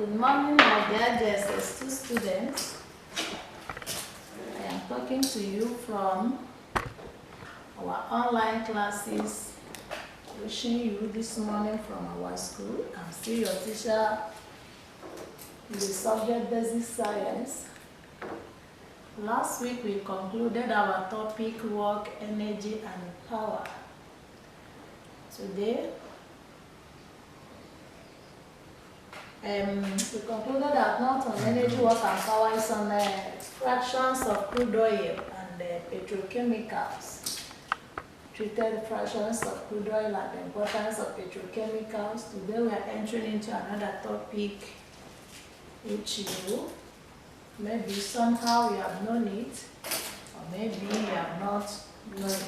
Good morning, my dear JSS2 students. I am talking to you from our online classes, wishing you this morning from our school. I'm still your teacher in the subject Basic Science. Last week we concluded our topic Work, Energy and Power. Today we concluded that not on energy, work and power is on fractions of crude oil and petrochemicals. Treated fractions of crude oil and the importance of petrochemicals. Today we are entering into another topic which you maybe somehow you have known it, or maybe you have not known it.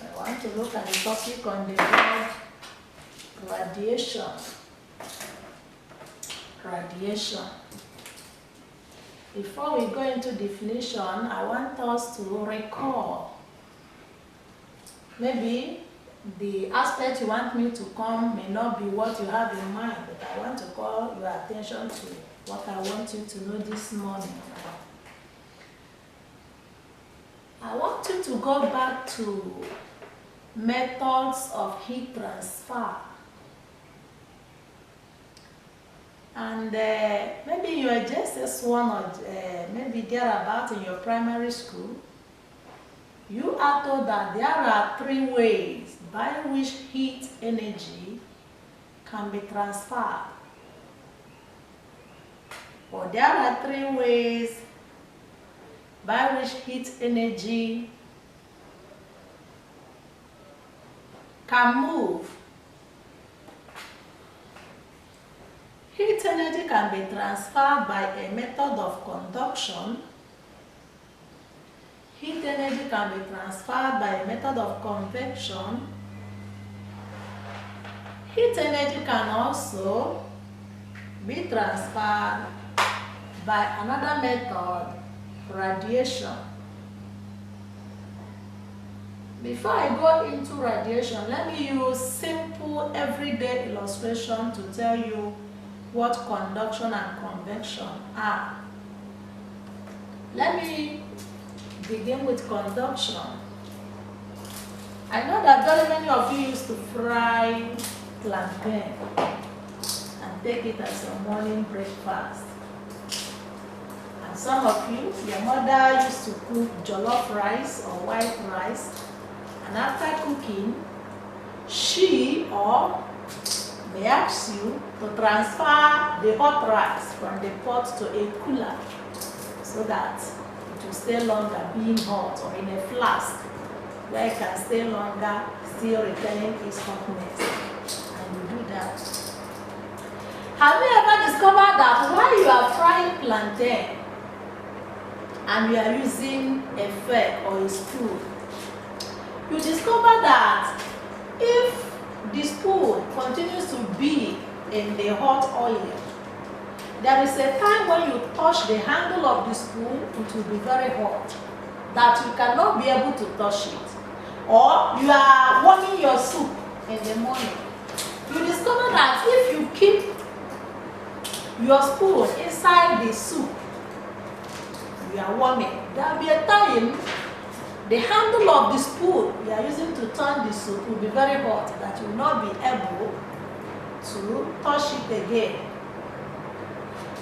I want to look at the topic on the word radiation. Radiation. Before we go into definition, I want us to recall. Maybe the aspect you want me to come may not be what you have in mind, but I want to call your attention to what I want you to know this morning. I want you to go back to methods of heat transfer. And maybe you are JSS1 or maybe thereabout in your primary school, you are told that there are 3 ways by which heat energy can be transferred. Or there are 3 ways by which heat energy can move. Heat energy can be transferred by a method of conduction. Heat energy can be transferred by a method of convection. Heat energy can also be transferred by another method, radiation. Before I go into radiation, let me use simple everyday illustration to tell you what conduction and convection are. Let me begin with conduction. I know that very many of you used to fry plantain and take it as a morning breakfast. And some of you, your mother used to cook jollof rice or white rice, and after cooking, she or they ask you to transfer the hot rice from the pot to a cooler so that it will stay longer being hot, or in a flask where it can stay longer still retaining its hotness. And you do that. Have you ever discovered that while you are frying plantain and you are using a fork or a spoon, you discover that if the spoon continues to be in the hot oil, there is a time when you touch the handle of the spoon, it will be very hot, that you cannot be able to touch it. Or you are warming your soup in the morning. You discover that if you keep your spoon inside the soup you are warming, there will be a time the handle of the spoon you are using to turn the soup will be very hot, that you will not be able to touch it again.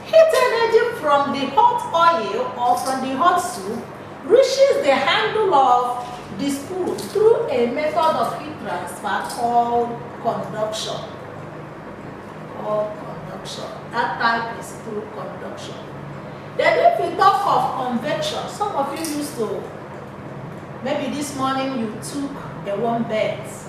Heat energy from the hot oil or from the hot soup reaches the handle of the spoon through a method of heat transfer called conduction. That type is through conduction. Then if we talk of convection, some of you used to, maybe this morning you took a warm bath.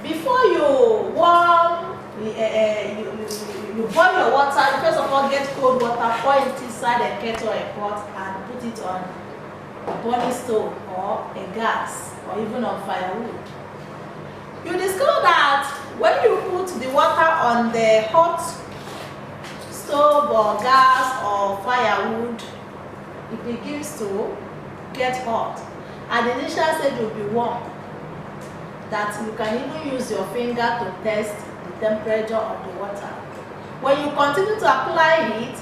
Before you warm, you boil your water. You first of all get cold water, pour it inside a kettle or a pot, and put it on a burning stove or a gas or even on firewood. You discover that when you put the water on the hot stove or gas or firewood, it begins to get hot. At the initial stage, it will be warm. that you can even use your finger to test the temperature of the water. When you continue to apply heat,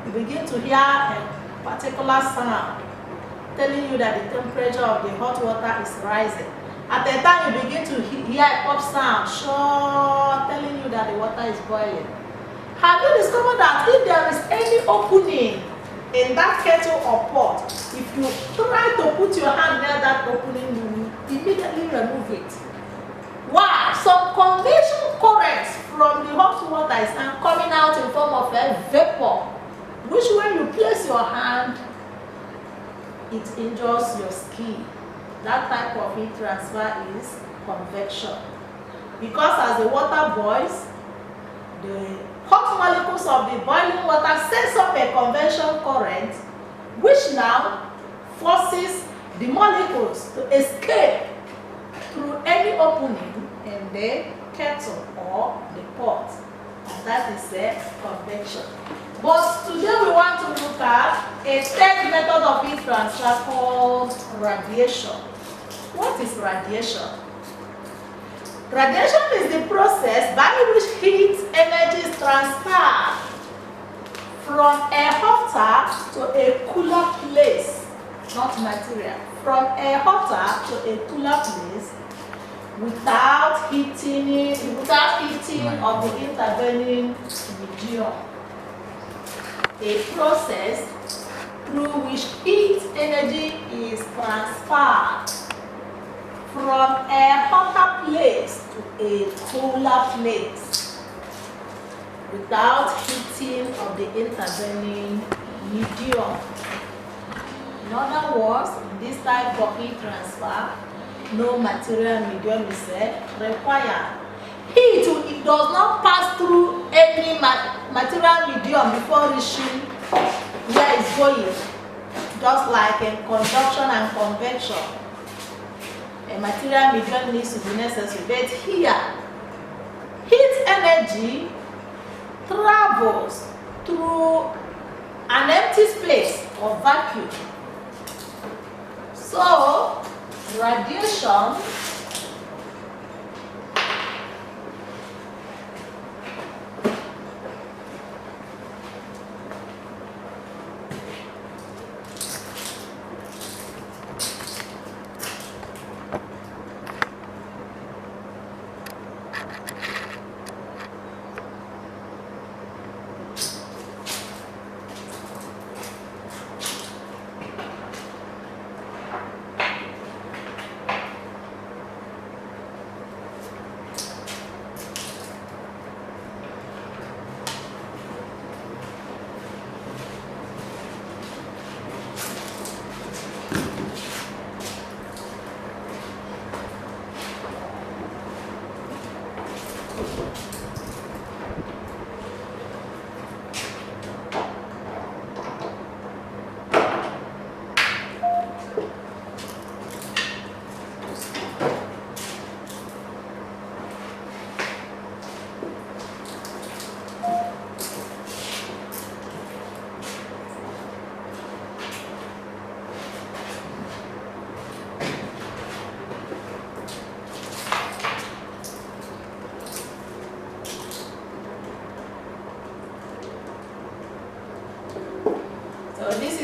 you begin to hear a particular sound telling you that the temperature of the hot water is rising. At the time you begin to hear a pop sound, sure, telling you that the water is boiling. Have you discovered that if there is any opening in that kettle or pot, if you try to put your hand near that opening, you will immediately remove it? Why? Some convection currents from the hot water is now coming out in form of a vapor, which when you place your hand, it injures your skin. That type of heat transfer is convection. Because as the water boils, the hot molecules of the boiling water sets up a convection current, which now forces the molecules to escape through any opening in the kettle or the pot. And that is a convection. But today we want to look at a third method of heat transfer called radiation. What is radiation? Radiation is the process by which heat energy is transferred from a hotter to a cooler place, not material, from a hotter to a cooler place without heating of the intervening medium. A process through which heat energy is transferred from a hotter place to a cooler place without heating of the intervening medium. In other words, in this type of heat transfer, no material medium is required. Heat it does not pass through any material medium before reaching where it's going, just like in conduction and convection. A material medium needs to be necessary, but here, heat energy travels through an empty space or vacuum. So, radiation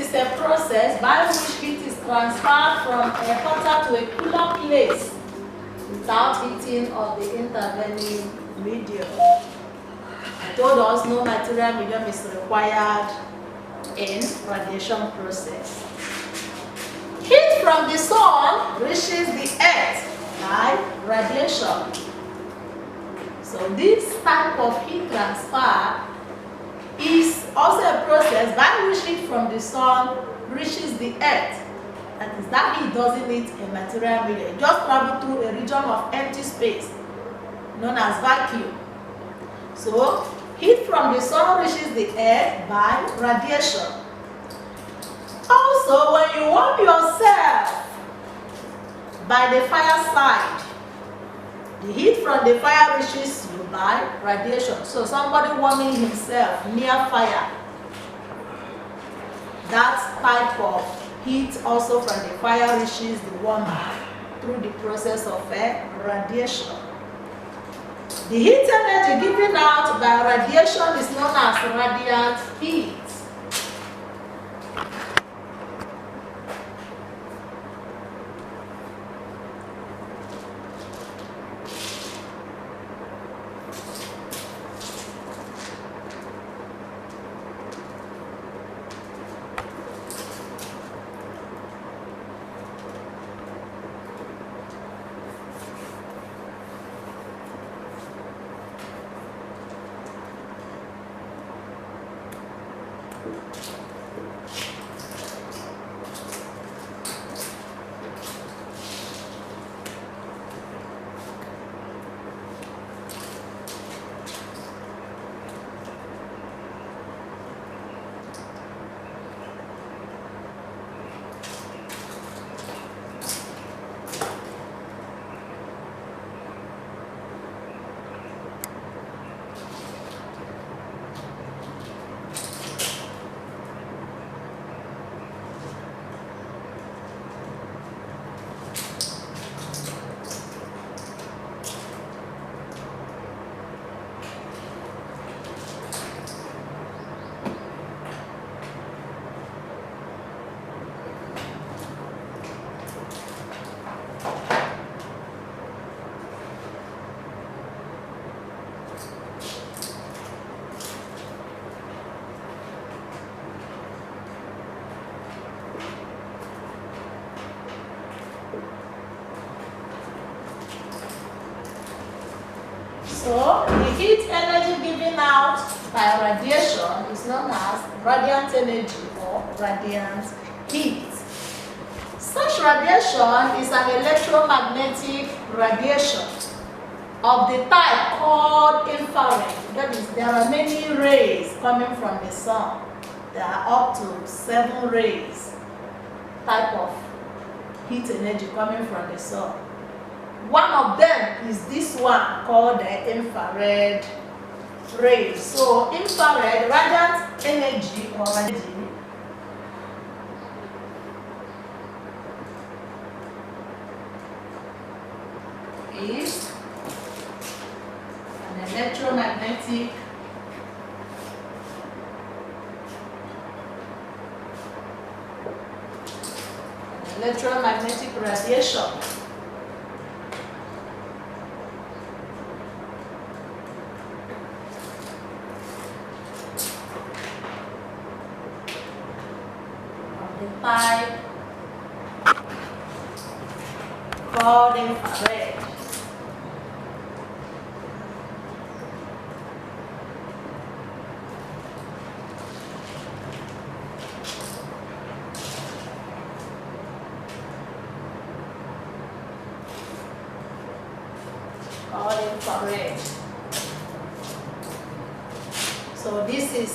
is a process by which heat is transferred from a hotter to a cooler place without heating of the intervening medium. I told us no material medium is required in radiation process. Heat from the sun reaches the earth by radiation. So this type of heat transfer is also a process by which heat from the sun reaches the earth. That is, that heat doesn't need a material medium. It just travels through a region of empty space known as vacuum. So heat from the sun reaches the earth by radiation. Also, when you warm yourself by the fireside, the heat from the fire reaches you by radiation. So somebody warming himself near fire, that type of heat also from the fire reaches the warmer through the process of radiation. The heat energy given out by radiation is known as radiant heat. So, the heat energy given out by radiation is known as radiant energy or radiant heat. Such radiation is an electromagnetic radiation of the type called infrared. That is, there are many rays coming from the sun. There are up to 7 rays type of heat energy coming from the sun. One of them is this one called the infrared rays. So infrared radiant energy or energy is an electromagnetic radiation of the type called infrared. Infrared. So this is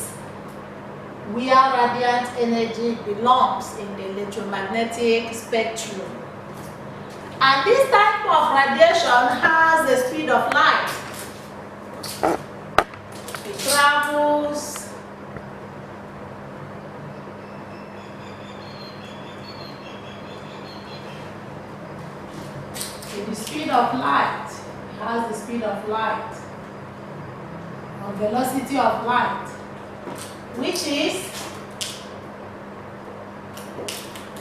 where radiant energy belongs in the electromagnetic spectrum. And this type of radiation has the speed of light. It travels with the speed of light. Has the speed of light, or velocity of light, which is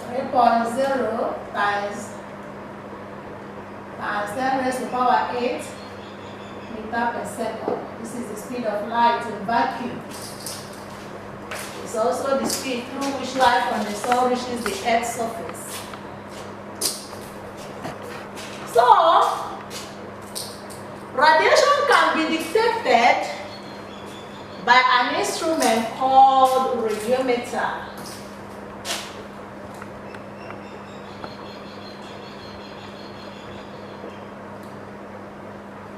3.0 times 10 raised to power 8 meter per second. This is the speed of light in vacuum. It's also the speed through which light from the sun reaches the Earth's surface. So, radiation can be detected by an instrument called radiometer.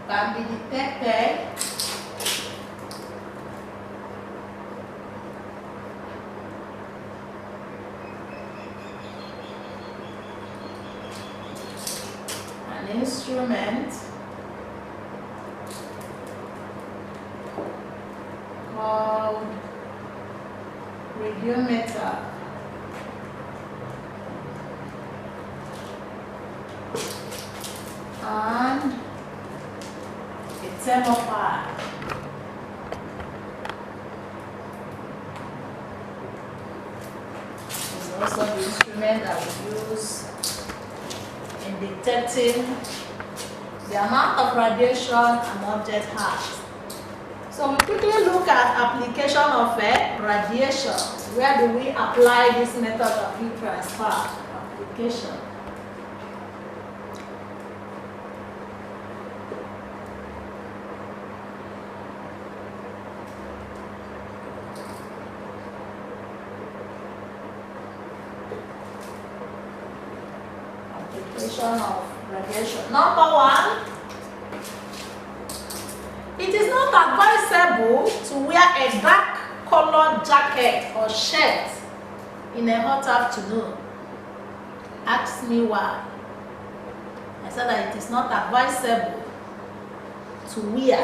Can be detected an instrument called radiometer. thermopile. It's also the instrument that we use in detecting the amount of radiation an object has. So we quickly look at application of radiation. Where do we apply this method of heat transfer application? Application of radiation. Number one, it is not advisable to wear a dark colored jacket or shirt in a hot afternoon. Ask me why. I said that it is not advisable to wear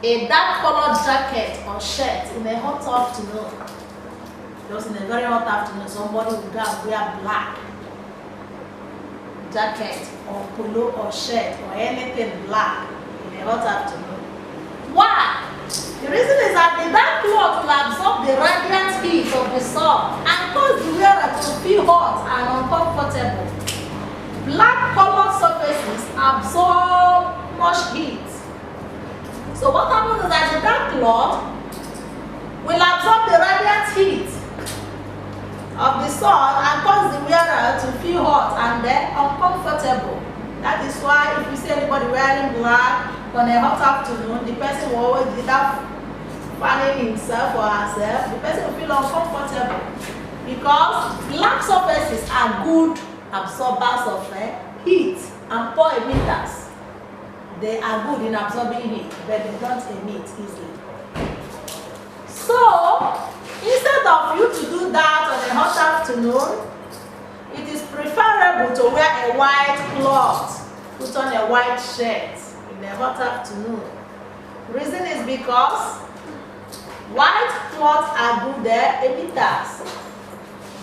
a dark colored jacket or shirt in a hot afternoon. Because in a very hot afternoon, somebody will go and wear black jacket or polo or shirt or anything black in a hot afternoon. Why? The reason is that the dark cloth will absorb the radiant heat of the sun and cause the wearer to feel hot and uncomfortable. Black colored surfaces absorb much heat. So what happens is that the dark cloth will absorb the radiant heat of the sun and cause the wearer to feel hot and then uncomfortable. That is why if you see anybody wearing black on a hot afternoon, the person will always be that fanning himself or herself. The person will feel uncomfortable because black surfaces are good absorbers of heat and poor emitters. They are good in absorbing heat, but they don't emit easily. So instead of you to do that on a hot afternoon, it is preferable to wear a white cloth, put on a white shirt in a hot afternoon. Reason is because white cloths are good emitters.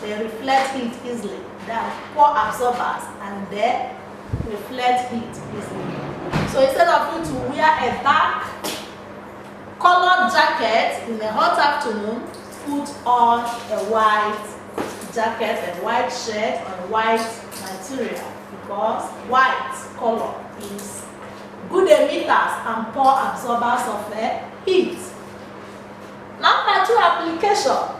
They reflect heat easily. They are poor absorbers and they reflect heat easily. So instead of you to wear a dark colored jacket in a hot afternoon, put on a white jacket, a white shirt, or white material, because white color is good emitters and poor absorbers of heat. Number two application.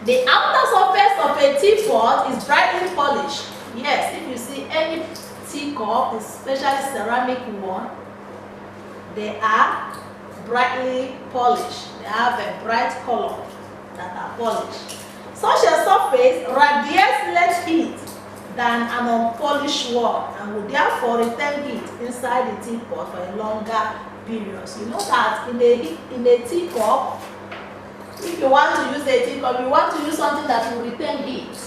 The outer surface of a teapot is brightly polished. Yes, if you see any teacup, especially ceramic one, they are brightly polished. They have a bright color that are polished. Such a surface radiates less heat than an unpolished one and will therefore retain heat inside the teapot for a longer period. So you know that in a teacup, if you want to use a teacup, you want to use something that will retain heat.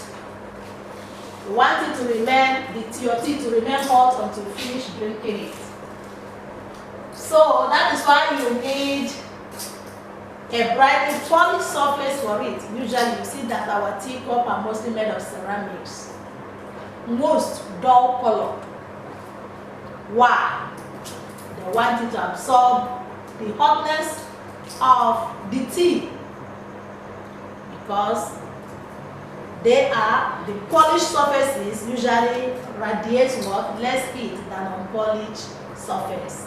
You want it to remain, your tea to remain hot until you finish drinking it. So that is why you need a brightly polished surface for it. Usually you see that our teacup are mostly made of ceramics. Most dull color. Why? They want it to absorb the hotness of the tea because they are the polished surfaces usually radiate what? Less heat than unpolished surface.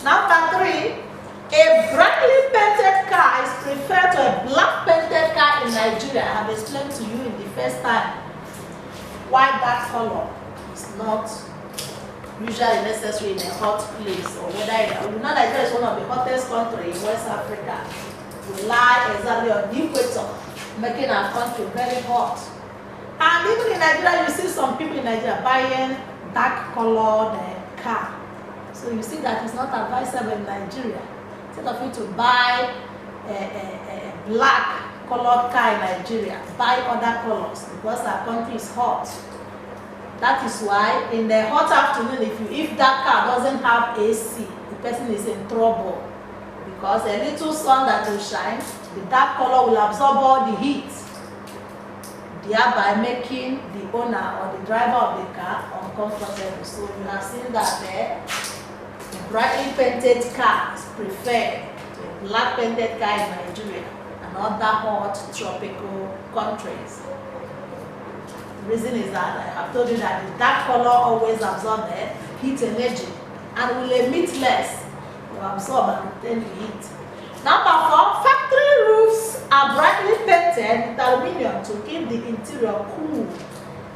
Number three, a brightly painted car is preferred to a black painted car in Nigeria. I have explained to you in the first time why that color is not usually necessary in a hot place, or whether you know Nigeria is one of the hottest countries in West Africa. We lie exactly on the equator, making our country very hot. And even in Nigeria, you see some people in Nigeria buying dark colored car. So you see that it's not advisable in Nigeria. Instead of you to buy a black colored car in Nigeria, buy other colors because our country is hot. That is why in the hot afternoon, if that car doesn't have AC, the person is in trouble because a little sun that will shine, the dark color will absorb all the heat, thereby making the owner or the driver of the car comfortable. So you have seen that there, a brightly painted car is preferred to a black painted car in Nigeria and other hot tropical countries. The reason is that I have told you that the dark color always absorbs heat energy and will emit less to absorb and retain the heat. Number 4, factory roofs are brightly painted with aluminium to keep the interior cool.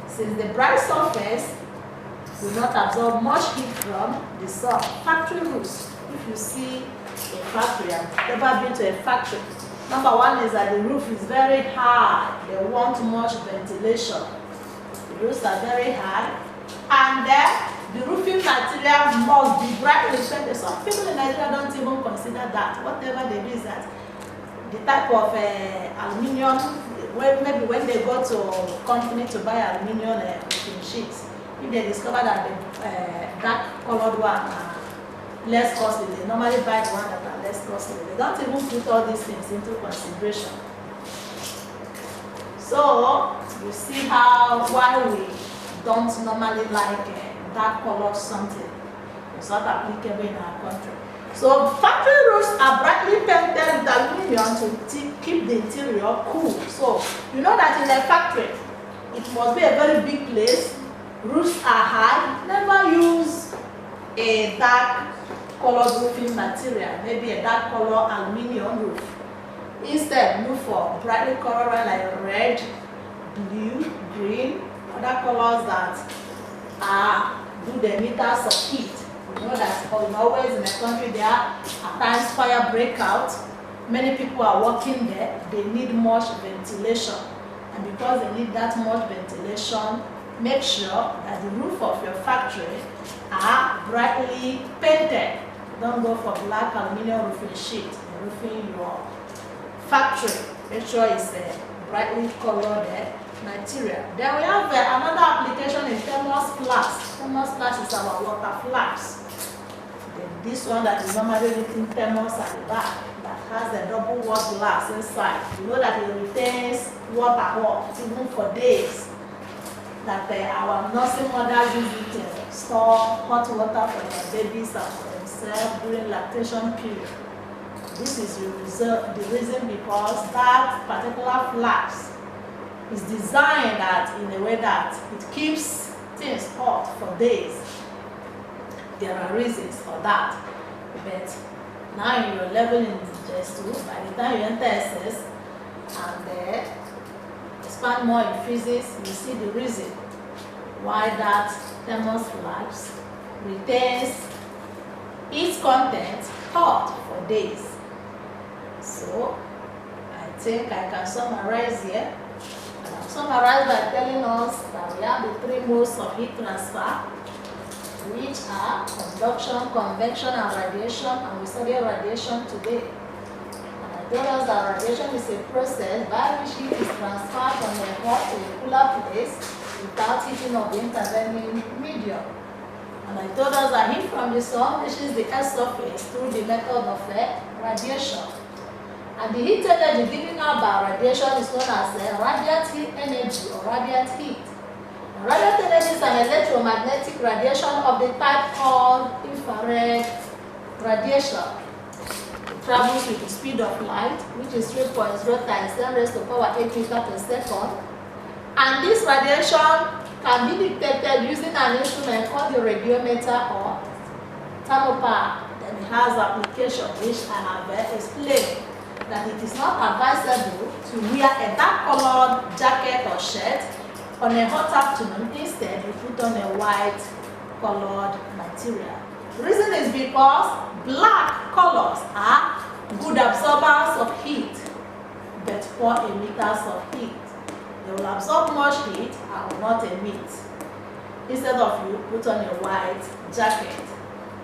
Since the bright surface will not absorb much heat from the sun. Factory roofs, if you see a factory, I've never been to a factory. Number 1 is that the roof is very high. They want much ventilation. The roofs are very high. And then the roofing material must be brightly painted. Some people in Nigeria don't even consider that. Whatever they do is that the type of aluminium, maybe when they go to a company to buy aluminium roofing sheets, if they discover that the dark colored one are less costly, they normally buy the one that are less costly. They don't even put all these things into consideration. So you see why we don't normally like dark colored something. It's not applicable in our country. So factory roofs are brightly painted with aluminium to keep the interior cool. So you know that in a factory, it must be a very big place. Roofs are high. Never use a dark colored roofing material, maybe a dark color aluminium roof. Instead, look for brightly colored like red, blue, green, other colors that are good emitters of heat. You know that always in a country there are at times fire breakout. Many people are working there. They need much ventilation. And because they need that much ventilation, make sure that the roof of your factory are brightly painted. Don't go for black aluminium roofing sheet. Roofing your factory. Make sure it's brightly colored material. Then we have another application in thermos flasks. Thermos flask is our water flasks. This one that is normally written thermos at the back, that has the double wall glass inside. You know that it retains water hot even for days. That our nursing mothers use it to store hot water for their babies and for themselves during lactation period. This is the reason because that particular flask is designed in a way that it keeps things hot for days. There are reasons for that. But now in your level in JSS2, by the time you enter SS and expand more in physics, you see the reason why that thermos flask retains its content hot for days. So I think I can summarize here. I'll summarize by telling us that we have the 3 modes of heat transfer, which are conduction, convection, and radiation, and we study radiation today. And I told us that radiation is a process by which heat is transferred from a hot to a cooler place without heating of the intervening medium. And I told us that heat from the sun reaches the earth's surface through the method of radiation. And the heat energy given out by radiation is known as radiant heat energy or radiant heat. Radiant energy is an electromagnetic radiation of the type called infrared radiation. It travels with the speed of light, which is 3.0 times 10 raised to power 8 meters per second. And this radiation can be detected using an instrument called the radiometer or thermometer. Then it has application which I have explained, that it is not advisable to wear a dark colored jacket or shirt on a hot afternoon. Instead, you put on a white colored material. The reason is because black colors are good absorbers of heat, but poor emitters of heat. They will absorb much heat and will not emit. Instead of you put on a white jacket.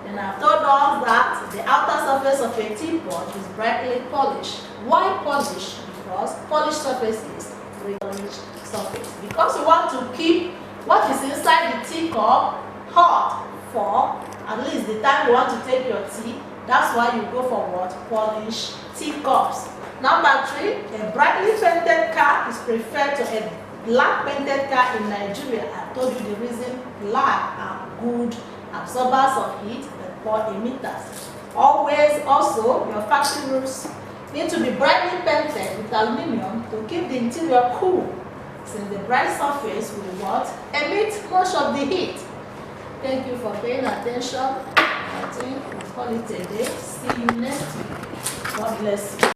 Then I've told us that the outer surface of a teapot is brightly polished. Why polished? Because polished surface is polished surface. Because we want to keep what is inside the teacup hot for at least the time you want to take your tea. That's why you go for what? Polished teacups. Number 3, a brightly painted car is preferred to a black painted car in Nigeria, I told you the reason. Black are good absorbers of heat and poor emitters. Always also, your factory roofs need to be brightly painted with aluminium to keep the interior cool, since the bright surface will what? Emit much of the heat. Thank you for paying attention. I think we'll call it a day. See you next week. God bless you.